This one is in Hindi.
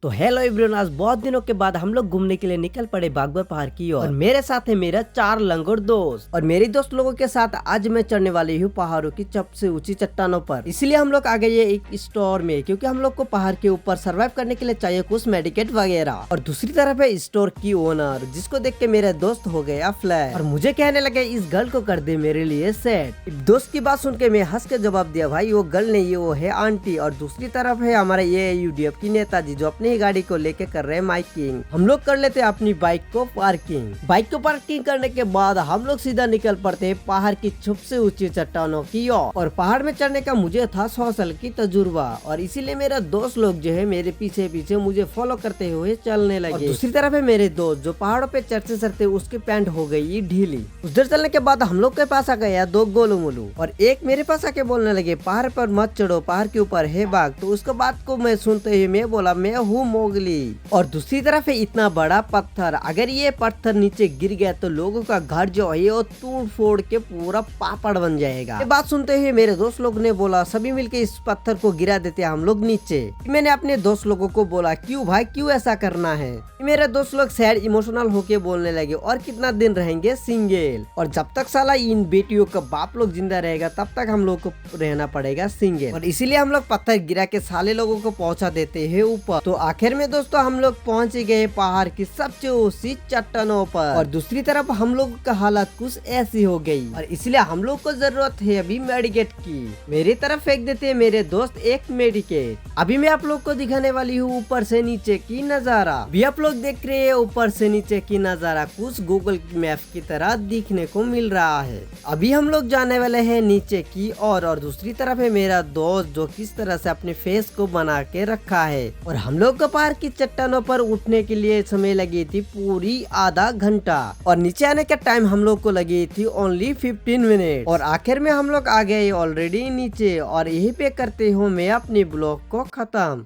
तो हेलो एवरीवन, आज बहुत दिनों के बाद हम लोग घूमने के लिए निकल पड़े बागबान पहाड़ की ओर। और मेरे साथ है मेरा 4 लंगोट दोस्त और मेरी दोस्त लोगों के साथ आज मैं चढ़ने वाली हूँ पहाड़ों की सबसे ऊंची चट्टानों पर। इसलिए हम लोग आ गए एक स्टोर में, क्योंकि हम लोग को पहाड़ के ऊपर सर्वाइव करने के लिए चाहिए कुछ मेडिकेट वगैरह। और दूसरी तरफ है स्टोर की ओनर, जिसको देख के मेरा दोस्त हो गया फ्लैट और मुझे कहने लगे इस गर्ल को कर दे मेरे लिए सेट। दोस्त की बात सुन के मैं हंस के जवाब दिया, भाई वो गर्ल नहीं, वो है आंटी। और दूसरी तरफ है हमारे ये यूडीएफ की नेताजी, जो अपनी गाड़ी को लेके कर रहे हैं माइकिंग। हम लोग कर लेते हैं अपनी बाइक को पार्किंग करने के बाद हम लोग सीधा निकल पड़ते हैं पहाड़ की सबसे ऊंची चट्टानों की ओर। और पहाड़ में चढ़ने का मुझे था 100 साल की तजुर्बा, और इसीलिए मेरा दोस्त लोग जो है मेरे पीछे पीछे मुझे फॉलो करते हुए चलने लगे। और दूसरी तरफ है मेरे दोस्त, जो पहाड़ों पे चढ़ते चढ़ते उसकी पैंट हो गई ढीली। उधर चलने के बाद हम लोग के पास आ गया 2 गोलू मोलू, और एक मेरे पास आके बोलने लगे पहाड़ पर मत चढ़ो, पहाड़ के ऊपर है बाघ। तो उसके बात को मैं सुनते ही मैं बोला मैं हूँ मोगली। और दूसरी तरफ है इतना बड़ा पत्थर, अगर ये पत्थर नीचे गिर गया तो लोगों का घर जो है वो तोड़ फोड़ के पूरा पापड़ बन जाएगा। ये बात सुनते हुए मेरे दोस्त लोग ने बोला सभी मिलके इस पत्थर को गिरा देते हैं हम लोग नीचे। मैंने अपने दोस्त लोगों को बोला क्यों भाई, क्यों ऐसा करना है। मेरे दोस्त लोग सैड इमोशनल होके बोलने लगे और कितना दिन रहेंगे सिंगल, और जब तक साला इन बेटियों का बाप लोग जिंदा रहेगा तब तक हम लोग को रहना पड़ेगा सिंगल। और इसीलिए हम लोग पत्थर गिरा के साले लोगों को पहुंचा देते हैं ऊपर। तो आखिर में दोस्तों हम लोग पहुंच गए पहाड़ की सबसे ऊंची चट्टानों पर। और दूसरी तरफ हम लोग का हालत कुछ ऐसी हो गई, और इसलिए हम लोग को जरूरत है अभी मेडिकेट की। मेरी तरफ फेंक देते हैं मेरे दोस्त एक मेडिकेट। अभी मैं आप लोग को दिखाने वाली हूँ ऊपर से नीचे की नजारा। भी आप लोग देख रहे हैं ऊपर से नीचे की नजारा कुछ गूगल मैप की तरह दिखने को मिल रहा है। अभी हम लोग जाने वाले हैं नीचे की और दूसरी तरफ है मेरा दोस्त, जो किस तरह से अपने फेस को बना के रखा है। और हम लोग को पहाड़ की चट्टानों पर उठने के लिए समय लगी थी पूरी आधा घंटा, और नीचे आने का टाइम हम लोग को लगी थी ओनली 15 मिनट। और आखिर में हम लोग आ गए ऑलरेडी नीचे, और यही पे करते हूँ मैं अपनी ब्लॉग को खत्म।